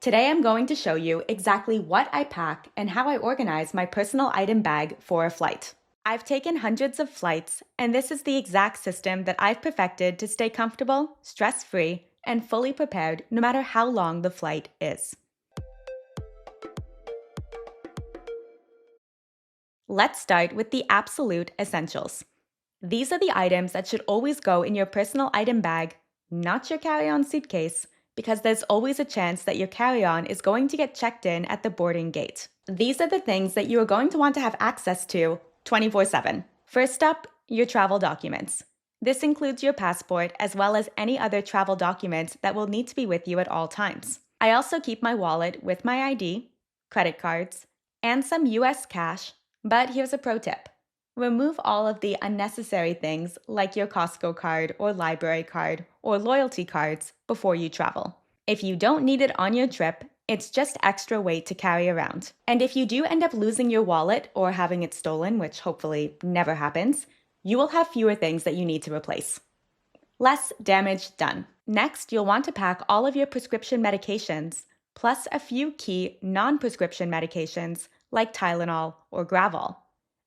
Today I'm going to show you exactly what I pack and how I organize my personal item bag for a flight. I've taken hundreds of flights, and this is the exact system that I've perfected to stay comfortable, stress-free, and fully prepared no matter how long the flight is. Let's start with the absolute essentials. These are the items that should always go in your personal item bag, not your carry-on suitcase, because there's always a chance that your carry-on is going to get checked in at the boarding gate. These are the things that you are going to want to have access to 24/7. First up, your travel documents. This includes your passport as well as any other travel documents that will need to be with you at all times. I also keep my wallet with my ID, credit cards, and some US cash, but here's a pro tip. Remove all of the unnecessary things like your Costco card or library card or loyalty cards before you travel. If you don't need it on your trip, it's just extra weight to carry around. And if you do end up losing your wallet or having it stolen, which hopefully never happens, you will have fewer things that you need to replace. Less damage done. Next, you'll want to pack all of your prescription medications, plus a few key non-prescription medications like Tylenol or Gravol.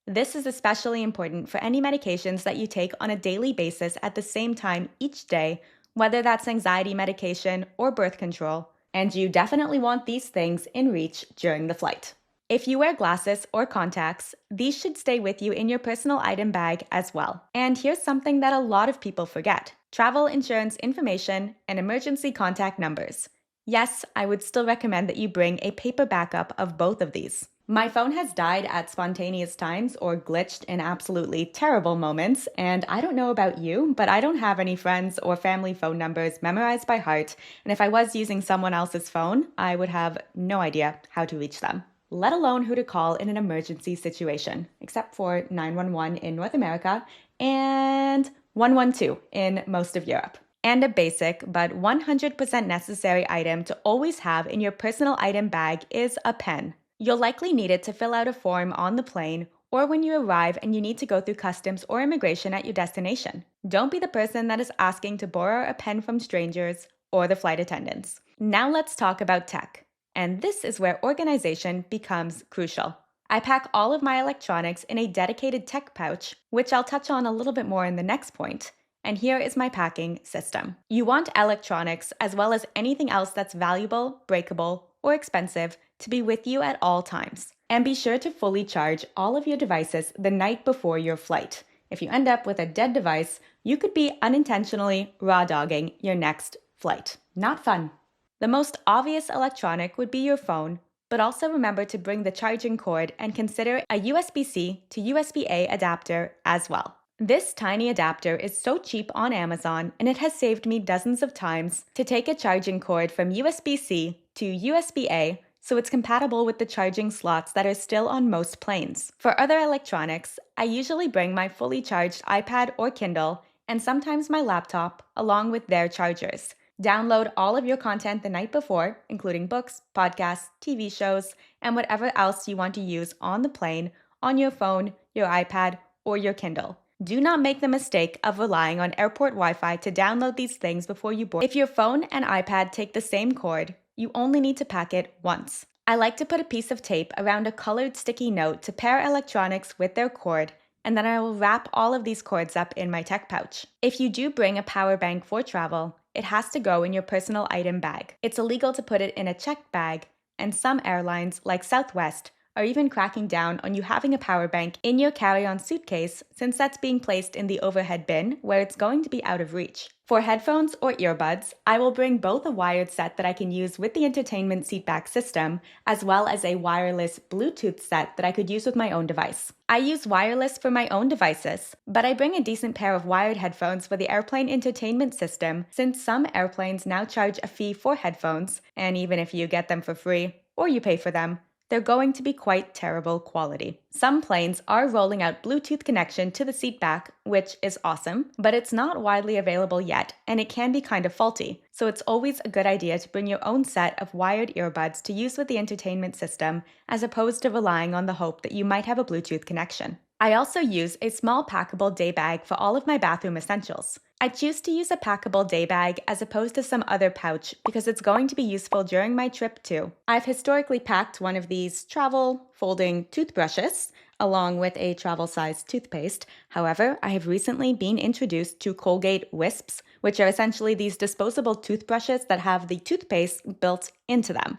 This is especially important for any medications that you take on a daily basis at the same time each day, whether that's anxiety medication or birth control, and you definitely want these things in reach during the flight. If you wear glasses or contacts, these should stay with you in your personal item bag as well. And here's something that a lot of people forget: travel insurance information and emergency contact numbers. Yes, I would still recommend that you bring a paper backup of both of these. My phone has died at spontaneous times or glitched in absolutely terrible moments, and I don't know about you, but I don't have any friends or family phone numbers memorized by heart, and if I was using someone else's phone, I would have no idea how to reach them, let alone who to call in an emergency situation, except for 911 in North America and 112 in most of Europe. And a basic but 100% necessary item to always have in your personal item bag is a pen. You'll likely need it to fill out a form on the plane or when you arrive and you need to go through customs or immigration at your destination. Don't be the person that is asking to borrow a pen from strangers or the flight attendants. Now let's talk about tech. And this is where organization becomes crucial. I pack all of my electronics in a dedicated tech pouch, which I'll touch on a little bit more in the next point. And here is my packing system. You want electronics, as well as anything else that's valuable, breakable, or expensive, to be with you at all times. And be sure to fully charge all of your devices the night before your flight. If you end up with a dead device, you could be unintentionally raw dogging your next flight. Not fun. The most obvious electronic would be your phone, but also remember to bring the charging cord and consider a USB-C to USB-A adapter as well. This tiny adapter is so cheap on Amazon, and it has saved me dozens of times to take a charging cord from USB-C to USB-A so it's compatible with the charging slots that are still on most planes. For other electronics, I usually bring my fully charged iPad or Kindle and sometimes my laptop along with their chargers. Download all of your content the night before, including books, podcasts, TV shows, and whatever else you want to use on the plane, on your phone, your iPad, or your Kindle. Do not make the mistake of relying on airport Wi-Fi to download these things before you board. If your phone and iPad take the same cord, you only need to pack it once. I like to put a piece of tape around a colored sticky note to pair electronics with their cord, and then I will wrap all of these cords up in my tech pouch. If you do bring a power bank for travel, it has to go in your personal item bag. It's illegal to put it in a checked bag, and some airlines, like Southwest, are even cracking down on you having a power bank in your carry-on suitcase, since that's being placed in the overhead bin where it's going to be out of reach. For headphones or earbuds, I will bring both a wired set that I can use with the entertainment seatback system, as well as a wireless Bluetooth set that I could use with my own device. I use wireless for my own devices, but I bring a decent pair of wired headphones for the airplane entertainment system, since some airplanes now charge a fee for headphones, and even if you get them for free, or you pay for them, they're going to be quite terrible quality. Some planes are rolling out Bluetooth connection to the seatback, which is awesome, but it's not widely available yet, and it can be kind of faulty. So it's always a good idea to bring your own set of wired earbuds to use with the entertainment system, as opposed to relying on the hope that you might have a Bluetooth connection. I also use a small packable day bag for all of my bathroom essentials. I choose to use a packable day bag as opposed to some other pouch because it's going to be useful during my trip too. I've historically packed one of these travel folding toothbrushes along with a travel-sized toothpaste. However, I have recently been introduced to Colgate Wisps, which are essentially these disposable toothbrushes that have the toothpaste built into them.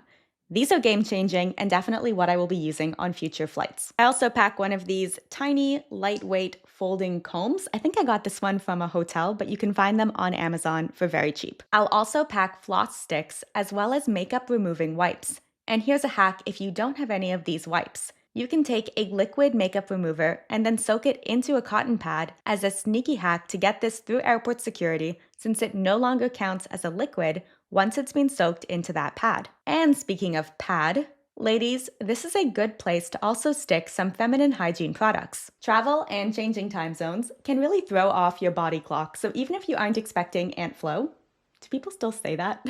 These are game-changing and definitely what I will be using on future flights. I also pack one of these tiny, lightweight folding combs. I think I got this one from a hotel, but you can find them on Amazon for very cheap. I'll also pack floss sticks as well as makeup removing wipes. And here's a hack if you don't have any of these wipes. You can take a liquid makeup remover and then soak it into a cotton pad as a sneaky hack to get this through airport security, since it no longer counts as a liquid once it's been soaked into that pad. And speaking of pad, ladies, this is a good place to also stick some feminine hygiene products. Travel and changing time zones can really throw off your body clock, so even if you aren't expecting Aunt Flo, do people still say that?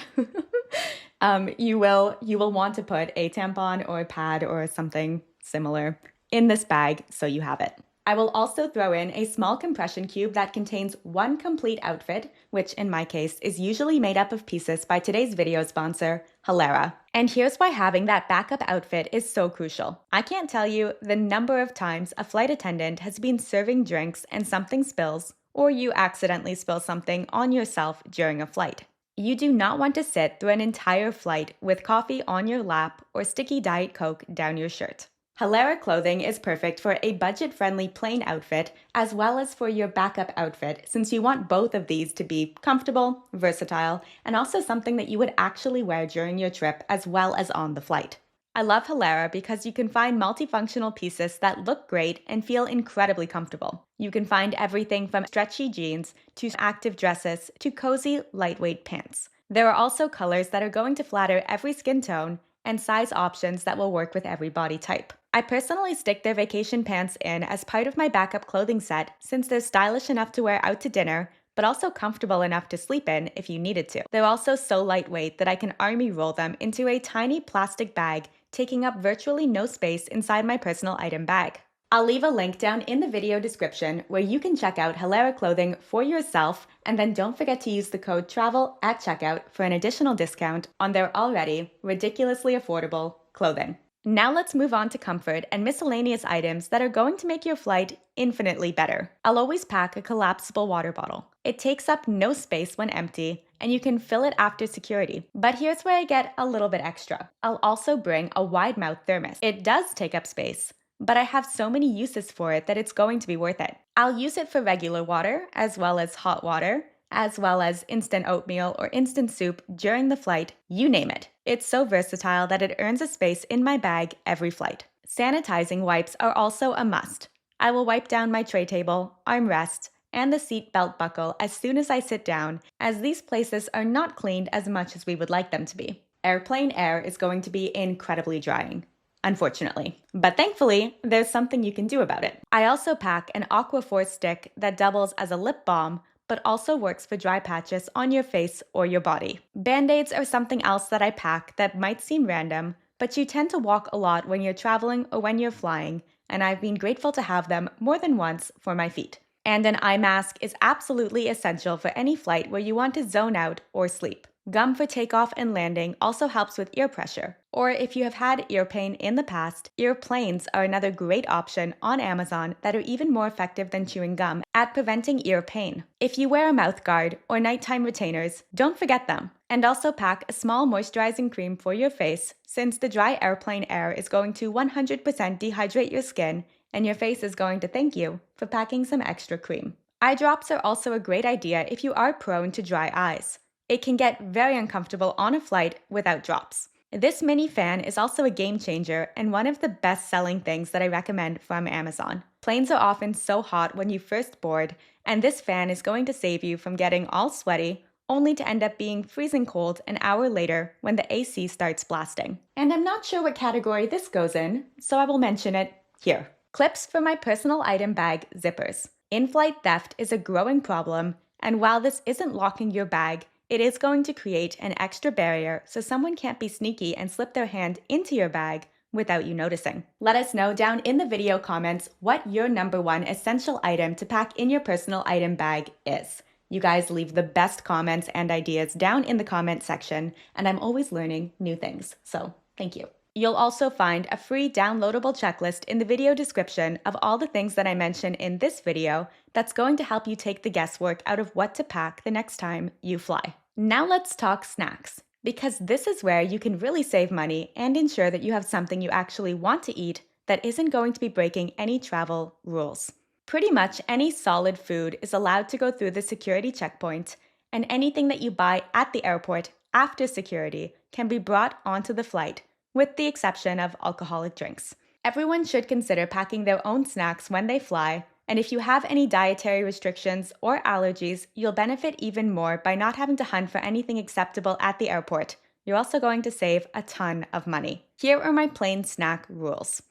You will want to put a tampon or a pad or something similar in this bag so you have it. I will also throw in a small compression cube that contains one complete outfit, which in my case is usually made up of pieces by today's video sponsor, HALARA. And here's why having that backup outfit is so crucial. I can't tell you the number of times a flight attendant has been serving drinks and something spills, or you accidentally spill something on yourself during a flight. You do not want to sit through an entire flight with coffee on your lap or sticky Diet Coke down your shirt. HALARA clothing is perfect for a budget-friendly plain outfit as well as for your backup outfit, since you want both of these to be comfortable, versatile, and also something that you would actually wear during your trip as well as on the flight. I love HALARA because you can find multifunctional pieces that look great and feel incredibly comfortable. You can find everything from stretchy jeans to active dresses to cozy, lightweight pants. There are also colors that are going to flatter every skin tone and size options that will work with every body type. I personally stick their vacation pants in as part of my backup clothing set since they're stylish enough to wear out to dinner, but also comfortable enough to sleep in if you needed to. They're also so lightweight that I can army roll them into a tiny plastic bag, taking up virtually no space inside my personal item bag. I'll leave a link down in the video description where you can check out HALARA clothing for yourself, and then don't forget to use the code TRAVEL at checkout for an additional discount on their already ridiculously affordable clothing. Now let's move on to comfort and miscellaneous items that are going to make your flight infinitely better. I'll always pack a collapsible water bottle. It takes up no space when empty, and you can fill it after security. But here's where I get a little bit extra. I'll also bring a wide mouth thermos. It does take up space, but I have so many uses for it that it's going to be worth it. I'll use it for regular water, as well as hot water, as well as instant oatmeal or instant soup during the flight, you name it. It's so versatile that it earns a space in my bag every flight. Sanitizing wipes are also a must. I will wipe down my tray table, armrest, and the seat belt buckle as soon as I sit down, as these places are not cleaned as much as we would like them to be. Airplane air is going to be incredibly drying, unfortunately. But thankfully, there's something you can do about it. I also pack an Aquaphor stick that doubles as a lip balm, but also works for dry patches on your face or your body. Band-aids are something else that I pack that might seem random, but you tend to walk a lot when you're traveling or when you're flying, and I've been grateful to have them more than once for my feet. And an eye mask is absolutely essential for any flight where you want to zone out or sleep. Gum for takeoff and landing also helps with ear pressure. Or if you have had ear pain in the past, ear planes are another great option on Amazon that are even more effective than chewing gum at preventing ear pain. If you wear a mouth guard or nighttime retainers, don't forget them. And also pack a small moisturizing cream for your face, since the dry airplane air is going to 100% dehydrate your skin, and your face is going to thank you for packing some extra cream. Eye drops are also a great idea if you are prone to dry eyes. It can get very uncomfortable on a flight without drops. This mini fan is also a game changer and one of the best-selling things that I recommend from Amazon. Planes are often so hot when you first board, and this fan is going to save you from getting all sweaty, only to end up being freezing cold an hour later when the AC starts blasting. And I'm not sure what category this goes in, so I will mention it here. Clips for my personal item bag zippers. In-flight theft is a growing problem, and while this isn't locking your bag, it is going to create an extra barrier so someone can't be sneaky and slip their hand into your bag without you noticing. Let us know down in the video comments what your #1 essential item to pack in your personal item bag is. You guys leave the best comments and ideas down in the comment section, and I'm always learning new things, so thank you. You'll also find a free downloadable checklist in the video description of all the things that I mention in this video that's going to help you take the guesswork out of what to pack the next time you fly. Now let's talk snacks, because this is where you can really save money and ensure that you have something you actually want to eat that isn't going to be breaking any travel rules. Pretty much any solid food is allowed to go through the security checkpoint, and anything that you buy at the airport after security can be brought onto the flight, with the exception of alcoholic drinks. Everyone should consider packing their own snacks when they fly, and if you have any dietary restrictions or allergies, you'll benefit even more by not having to hunt for anything acceptable at the airport. You're also going to save a ton of money. Here are my plain snack rules.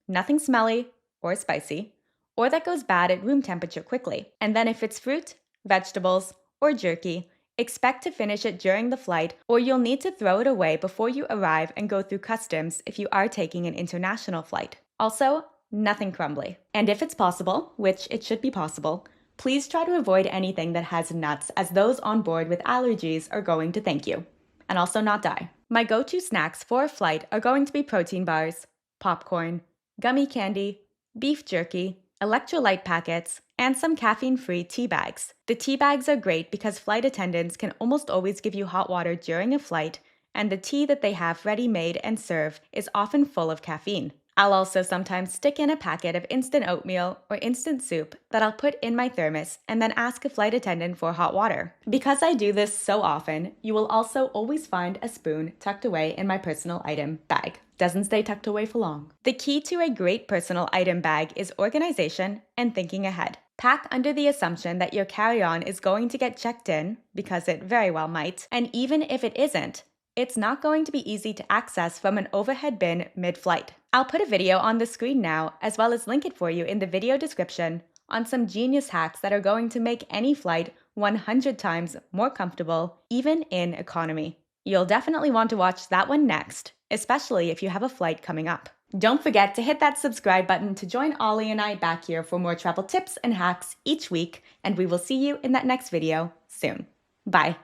Nothing smelly or spicy, or that goes bad at room temperature quickly. And then if it's fruit, vegetables, or jerky, expect to finish it during the flight, or you'll need to throw it away before you arrive and go through customs if you are taking an international flight. Also, nothing crumbly. And if it's possible, which it should be possible, please try to avoid anything that has nuts, as those on board with allergies are going to thank you. And also not die. My go-to snacks for a flight are going to be protein bars, popcorn, gummy candy, beef jerky, electrolyte packets, and some caffeine-free tea bags. The tea bags are great because flight attendants can almost always give you hot water during a flight, and the tea that they have ready-made and serve is often full of caffeine. I'll also sometimes stick in a packet of instant oatmeal or instant soup that I'll put in my thermos and then ask a flight attendant for hot water. Because I do this so often, you will also always find a spoon tucked away in my personal item bag. Doesn't stay tucked away for long. The key to a great personal item bag is organization and thinking ahead. Pack under the assumption that your carry-on is going to get checked in, because it very well might, and even if it isn't, it's not going to be easy to access from an overhead bin mid-flight. I'll put a video on the screen now, as well as link it for you in the video description, on some genius hacks that are going to make any flight 100 times more comfortable, even in economy. You'll definitely want to watch that one next, especially if you have a flight coming up. Don't forget to hit that subscribe button to join Ollie and I back here for more travel tips and hacks each week, and we will see you in that next video soon. Bye.